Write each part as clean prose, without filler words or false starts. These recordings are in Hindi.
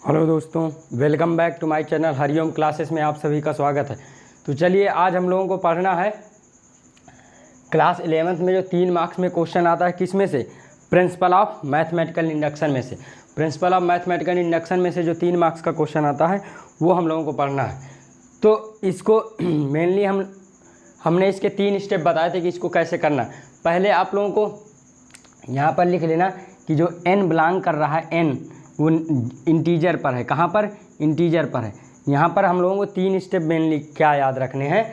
हेलो दोस्तों, welcome back to my channel Hariom classes में आप सभी का स्वागत है। तो चलिए आज हम लोगों को पढ़ना है क्लास 11th में जो 3 मार्क्स में क्वेश्चन आता है, किस में से? प्रिंसिपल ऑफ मैथमेटिकल इंडक्शन में से। प्रिंसिपल ऑफ मैथमेटिकल इंडक्शन में से जो 3 मार्क्स का क्वेश्चन आता है वो हम लोगों को पढ़ना है। तो इसको मेनली हमने इसके 3 स्टेप बताए थे कि इसको कैसे करना है। पहले आप लोगों को यहाँ पर लिख लेना कि जो n बिलोंग कर रहा है, n वो इंटीजर पर है। कहाँ पर? इंटीजर पर है। यहाँ पर हम लोगों को 3 स्टेप मेनली क्या याद रखने हैं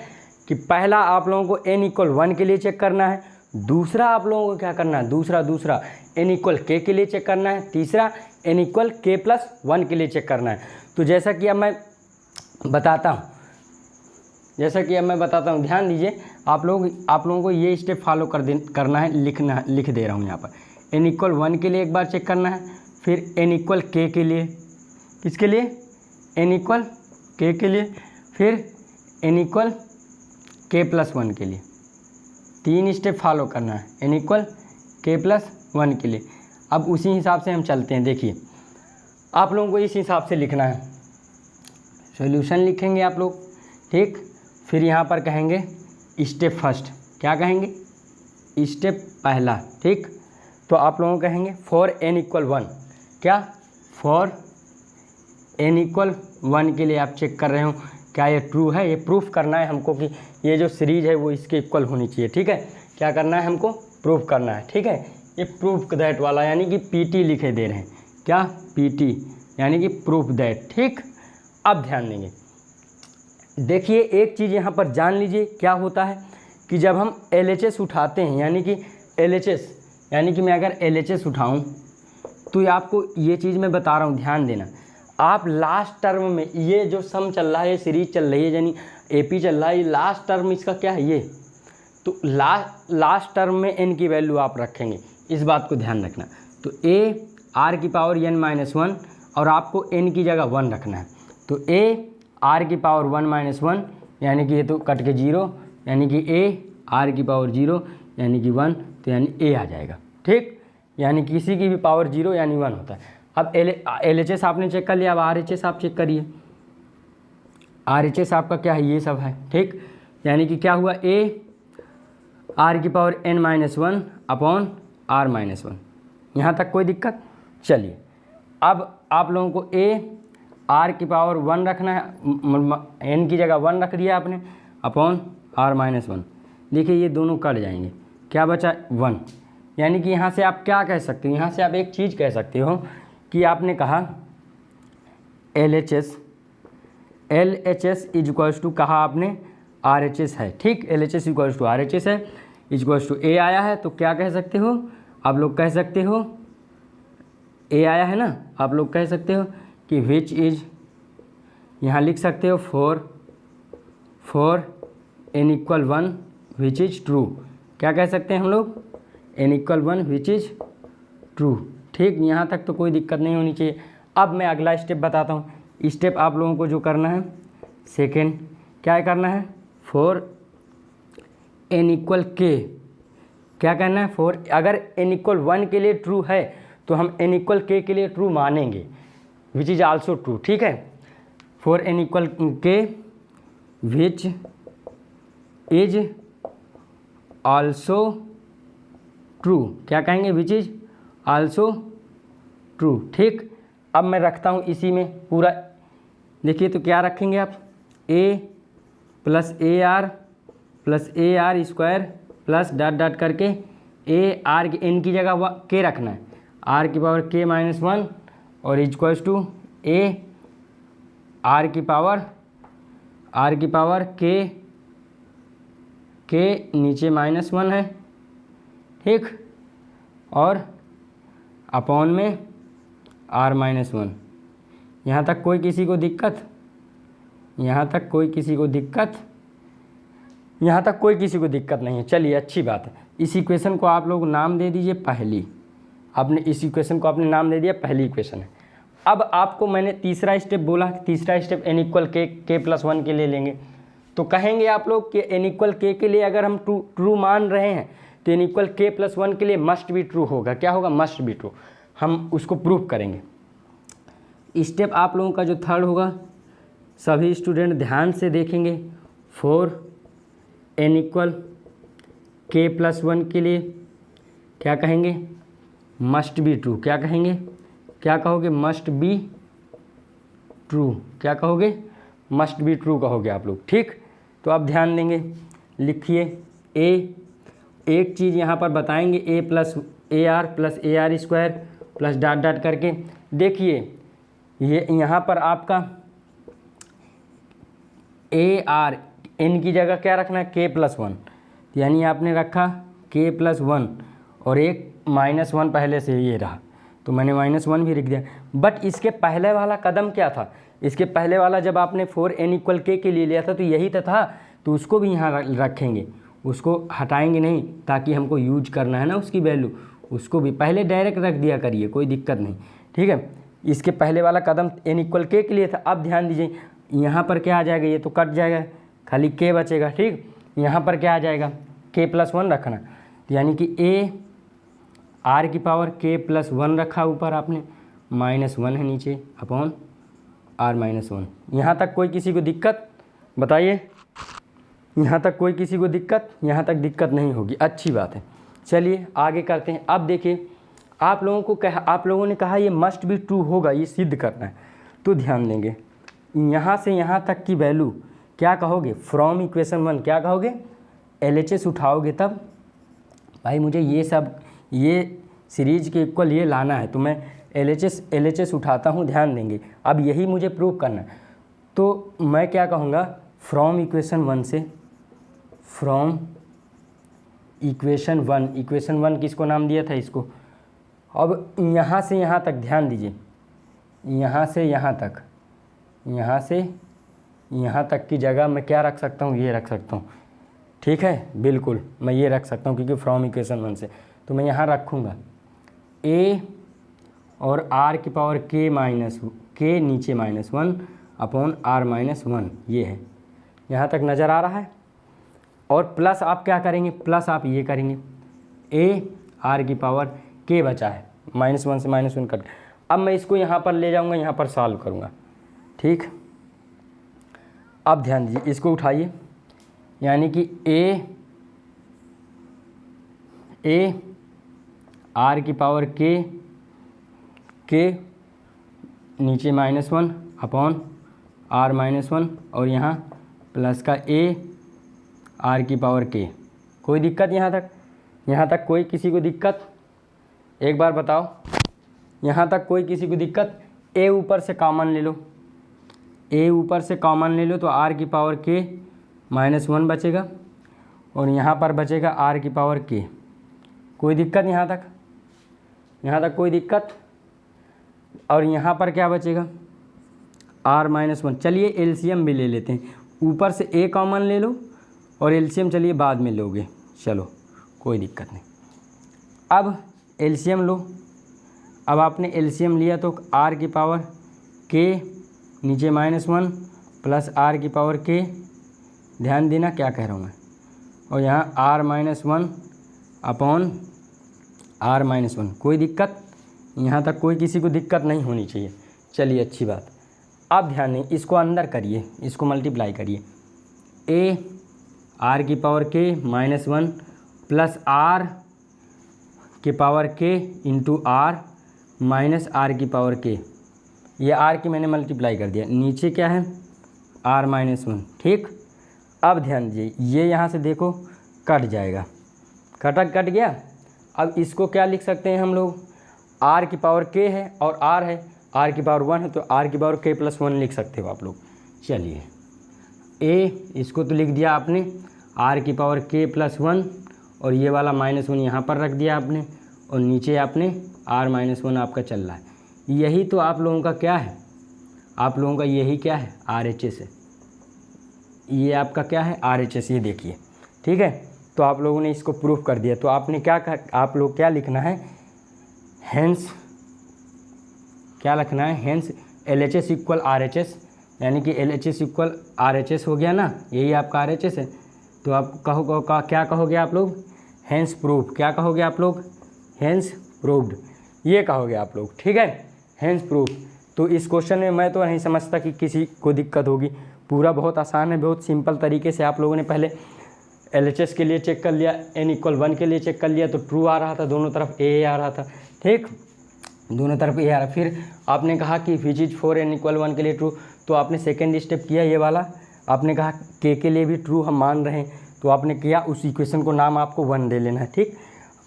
कि पहला आप लोगों को n = 1 के लिए चेक करना है। दूसरा आप लोगों को क्या करना है, दूसरा n = k के लिए चेक करना है। तीसरा n = k+1 के लिए चेक करना है। तो जैसा कि अब मैं बताता हूँ, ध्यान दीजिए। आप लोगों को ये स्टेप फॉलो करना है, लिख दे रहा हूँ यहाँ पर। n = 1 के लिए एक बार चेक करना है, फिर n = k के लिए, किसके लिए? n = k के लिए, फिर n = k+1 के लिए। 3 स्टेप फॉलो करना है n = k+1 के लिए। अब उसी हिसाब से हम चलते हैं। देखिए आप लोगों को इस हिसाब से लिखना है, सॉल्यूशन लिखेंगे आप लोग, ठीक। फिर यहाँ पर कहेंगे स्टेप फर्स्ट। क्या कहेंगे? स्टेप पहला, ठीक। तो आप लोगों को कहेंगे फॉर n = 1। क्या? फॉर n = 1 के लिए आप चेक कर रहे हो क्या ये ट्रू है। ये प्रूफ करना है हमको कि ये जो सीरीज है वो इसके इक्वल होनी चाहिए, ठीक है। क्या करना है हमको? प्रूफ करना है, ठीक है। ये प्रूफ दैट वाला यानी कि PT लिखे दे रहे हैं। क्या? PT यानी कि प्रूफ दैट, ठीक। अब ध्यान देंगे, देखिए एक चीज़ यहाँ पर जान लीजिए क्या होता है कि जब हम LHS उठाते हैं, यानी कि LHS यानी कि मैं अगर LHS उठाऊँ तो आपको ये चीज़ मैं बता रहा हूँ, ध्यान देना। आप लास्ट टर्म में ये जो सम चल रहा है, ये सीरीज चल रही है, यानी AP चल रहा है, ये लास्ट टर्म इसका क्या है ये। तो लास्ट टर्म में n की वैल्यू आप रखेंगे, इस बात को ध्यान रखना। तो a⁻n-1 और आपको n की जगह 1 रखना है। तो a⁻1-1 यानी कि ये तो कट के 0, यानी कि a⁻0 यानी कि 1, तो यानी a आ जाएगा, ठीक। यानी किसी की भी पावर 0 यानी 1 होता है। अब LHS आपने चेक कर लिया, अब RHS आप चेक करिए। RHS आपका क्या है? ये सब है, ठीक। यानी कि क्या हुआ? a⁻n-1 upon r-1। यहाँ तक कोई दिक्कत? चलिए अब आप लोगों को a⁻1 रखना है, n की जगह 1 रख दिया आपने, अपॉन r-1। देखिए ये दोनों कट जाएंगे, क्या बचा? 1। यानी कि यहाँ से आप क्या कह सकते हो? यहाँ से आप एक चीज़ कह सकते हो कि आपने कहा LHS इक्वल्स टू कहा आपने RHS है, ठीक। LHS इक्वल्स टू RHS है, इक्वल्स टू A आया है। तो क्या कह सकते हो आप लोग? कह सकते हो A आया है ना, आप लोग कह सकते हो कि विच इज, यहाँ लिख सकते हो for n = 1 which is true. क्या कह सकते हैं हम लोग? n = 1 विच इज ट्रू, ठीक। यहाँ तक तो कोई दिक्कत नहीं होनी चाहिए। अब मैं अगला स्टेप बताता हूँ। स्टेप आप लोगों को जो करना है सेकेंड, क्या करना है? For n = k। क्या करना है? फॉर अगर n = 1 के लिए ट्रू है तो हम n = k के लिए ट्रू मानेंगे, विच इज आल्सो ट्रू, ठीक है। For n = k which is also true. क्या कहेंगे? विच इज आल्सो ट्रू, ठीक। अब मैं रखता हूँ इसी में पूरा, देखिए तो क्या रखेंगे आप? a + AR प्लस डॉट करके AR की n की जगह k रखना है, r⁻k-1 और इक्वल्स टू k नीचे -1 है, ठीक, और अपॉन में r-1। यहाँ तक कोई किसी को दिक्कत? यहाँ तक कोई किसी को दिक्कत नहीं है। चलिए अच्छी बात है। इस इक्वेशन को आप लोग नाम दे दीजिए पहली। आपने इस इक्वेशन को आपने नाम दे दिया, पहली इक्वेशन है। अब आपको मैंने तीसरा स्टेप बोला, तीसरा स्टेप n = k+1 के लिए लेंगे। तो कहेंगे आप लोग कि n = k के लिए अगर हम ट्रू मान रहे हैं तो n = k+1 के लिए मस्ट बी ट्रू होगा। क्या होगा? Must be true. हम उसको प्रूफ करेंगे। स्टेप आप लोगों का जो थर्ड होगा, सभी स्टूडेंट ध्यान से देखेंगे। फॉर n इक्वल k+1 के लिए क्या कहेंगे, मस्ट बी ट्रू। क्या कहेंगे, क्या कहोगे, मस्ट बी ट्रू। क्या कहोगे, मस्ट बी ट्रू कहोगे आप लोग। ठीक, तो आप ध्यान देंगे, लिखिए ए, एक चीज़ यहाँ पर बताएंगे, a+ar+ar² प्लस डॉट डॉट करके। देखिए ये यहाँ पर आपका ar n की जगह क्या रखना है, k+1, यानी आपने रखा k+1 और एक -1 पहले से ये रहा, तो मैंने -1 भी लिख दिया। बट इसके पहले वाला कदम क्या था, इसके पहले वाला जब आपने 4n = k के लिए लिया था तो यही तो था, तो उसको भी यहाँ रखेंगे, उसको हटाएंगे नहीं, ताकि हमको यूज करना है ना उसकी वैल्यू, उसको भी पहले डायरेक्ट रख दिया करिए, कोई दिक्कत नहीं। ठीक है, इसके पहले वाला कदम n = k के लिए था। अब ध्यान दीजिए यहाँ पर क्या आ जाएगा, ये तो कट जाएगा, खाली k बचेगा। ठीक, यहाँ पर क्या आ जाएगा, k+1 रखना, यानी कि ar⁻k+1 रखा ऊपर आपने, -1 है नीचे अपॉन r-1। यहाँ तक कोई किसी को दिक्कत बताइए, यहाँ तक कोई किसी को दिक्कत, यहाँ तक दिक्कत नहीं होगी, अच्छी बात है। चलिए आगे करते हैं। अब देखिए आप लोगों ने कहा ये मस्ट बी ट्रू होगा, ये सिद्ध करना है, तो ध्यान देंगे यहाँ से यहाँ तक की वैल्यू क्या कहोगे, फ्रॉम इक्वेशन 1 क्या कहोगे, LHS उठाओगे तब। भाई मुझे ये सब, ये सीरीज के इक्वल ये लाना है, तो मैं LHS उठाता हूँ, ध्यान देंगे। अब यही मुझे प्रूव करना है, तो मैं क्या कहूँगा, फ्रॉम इक्वेशन 1 से, फ्रॉम इक्वेशन 1 किसको नाम दिया था, इसको। अब यहाँ से यहाँ तक ध्यान दीजिए, यहाँ से यहाँ तक, यहाँ से यहाँ तक की जगह मैं क्या रख सकता हूँ, ये रख सकता हूँ। ठीक है, बिल्कुल मैं ये रख सकता हूँ, क्योंकि फ्रॉम इक्वेशन 1 से, तो मैं यहाँ रखूँगा a और r⁻k नीचे -1 अपॉन r-1, ये है, यहाँ तक नज़र आ रहा है। और प्लस आप क्या करेंगे, प्लस आप ये करेंगे, a r⁻k बचा है, -1 से -1 कट। अब मैं इसको यहाँ पर ले जाऊँगा, यहाँ पर सॉल्व करूँगा। ठीक, अब ध्यान दीजिए, इसको उठाइए, यानी कि a r⁻k नीचे -1 अपॉन r-1 और यहाँ प्लस का a r⁻k। कोई दिक्कत यहाँ तक, यहाँ तक कोई किसी को दिक्कत, एक बार बताओ, यहाँ तक कोई किसी को दिक्कत। a ऊपर से कॉमन ले लो, a ऊपर से कॉमन ले लो, तो r⁻k -1 बचेगा और यहाँ पर बचेगा r⁻k। कोई दिक्कत यहाँ तक, यहाँ तक कोई दिक्कत। और यहाँ पर क्या बचेगा, r-1। चलिए एलसीएम भी ले लेते हैं, ऊपर से a कॉमन ले लो और एलसीएम चलिए बाद में लोगे, चलो कोई दिक्कत नहीं। अब एलसीएम लो, अब आपने एलसीएम लिया तो r⁻k नीचे -1 प्लस r⁻k, ध्यान देना क्या कह रहा हूँ मैं, और यहाँ r-1 अपॉन r-1। कोई दिक्कत, यहाँ तक कोई किसी को दिक्कत नहीं होनी चाहिए। चलिए अच्छी बात। अब ध्यान दें, इसको अंदर करिए, इसको मल्टीप्लाई करिए, a r⁻k -1 plus r⁻k into r minus r⁻k, ये r की मैंने मल्टीप्लाई कर दिया, नीचे क्या है r-1। ठीक, अब ध्यान दीजिए, ये यहाँ से देखो कट जाएगा, कट गया। अब इसको क्या लिख सकते हैं हम लोग, r⁻k है और r है, r⁻1 है, तो r⁻k+1 लिख सकते हो आप लोग। चलिए a, इसको तो लिख दिया आपने r⁻k+1 और ये वाला -1 यहाँ पर रख दिया आपने, और नीचे आपने r-1 आपका चल रहा है। यही तो आप लोगों का क्या है, आप लोगों का यही क्या है, RHS है, ये आपका क्या है RHS, ये देखिए। ठीक है, तो आप लोगों ने इसको प्रूफ कर दिया। तो आपने क्या आप लोग क्या लिखना है, हेंस क्या लिखना है, हेंस LHS = RHS, यानी कि LHS = RHS हो गया ना, यही आपका RHS है। तो आप क्या कहोगे आप लोग, हेंस प्रूफ। क्या कहोगे आप लोग, हेंस प्रूव्ड, ये कहोगे आप लोग। ठीक है, हेंस प्रूफ। तो इस क्वेश्चन में मैं तो नहीं समझता कि किसी को दिक्कत होगी। पूरा बहुत आसान है, बहुत सिंपल तरीके से आप लोगों ने पहले LHS के लिए चेक कर लिया, n=1 के लिए चेक कर लिया तो ट्रू आ रहा था, दोनों तरफ a आ रहा था, ठीक, दोनों तरफ a आ रहा। फिर आपने कहा कि विच इज फॉर n=1 के लिए ट्रू, तो आपने सेकेंड स्टेप किया ये वाला, आपने कहा k के लिए भी ट्रू हम मान रहे हैं, तो आपने किया, उस इक्वेशन को नाम आपको 1 दे लेना है, ठीक।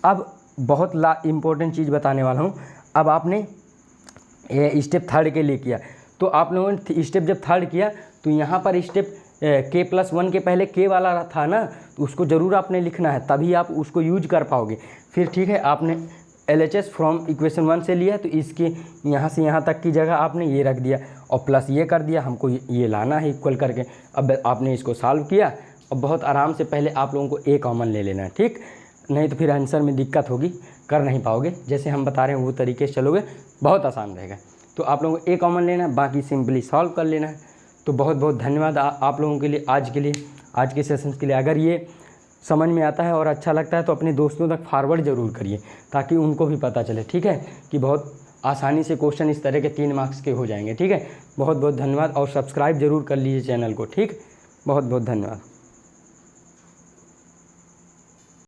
अब बहुत इंपॉर्टेंट चीज़ बताने वाला हूँ। अब आपने स्टेप थर्ड के लिए किया, तो आप लोगों ने स्टेप जब थर्ड किया तो यहाँ पर स्टेप k+1 के पहले k वाला था ना, तो उसको ज़रूर आपने लिखना है, तभी आप उसको यूज कर पाओगे। फिर ठीक है, आपने LHS फ्रॉम इक्वेशन 1 से लिया, तो इसके यहाँ से यहाँ तक की जगह आपने ये रख दिया और प्लस ये कर दिया, हमको ये लाना है इक्वल करके। अब आपने इसको सॉल्व किया और बहुत आराम से पहले आप लोगों को a कॉमन ले लेना है, ठीक, नहीं तो फिर आंसर में दिक्कत होगी, कर नहीं पाओगे। जैसे हम बता रहे हैं वो तरीके से चलोगे, बहुत आसान रहेगा। तो आप लोगों को a कॉमन लेना है, बाकी सिंपली सॉल्व कर लेना है। तो बहुत बहुत धन्यवाद आप लोगों के लिए, आज के सेशन के लिए। अगर ये समझ में आता है और अच्छा लगता है तो अपने दोस्तों तक फॉरवर्ड ज़रूर करिए, ताकि उनको भी पता चले, ठीक है, कि बहुत आसानी से क्वेश्चन इस तरह के 3 मार्क्स के हो जाएंगे, ठीक है। बहुत बहुत धन्यवाद और सब्सक्राइब ज़रूर कर लीजिए चैनल को, ठीक, बहुत बहुत धन्यवाद।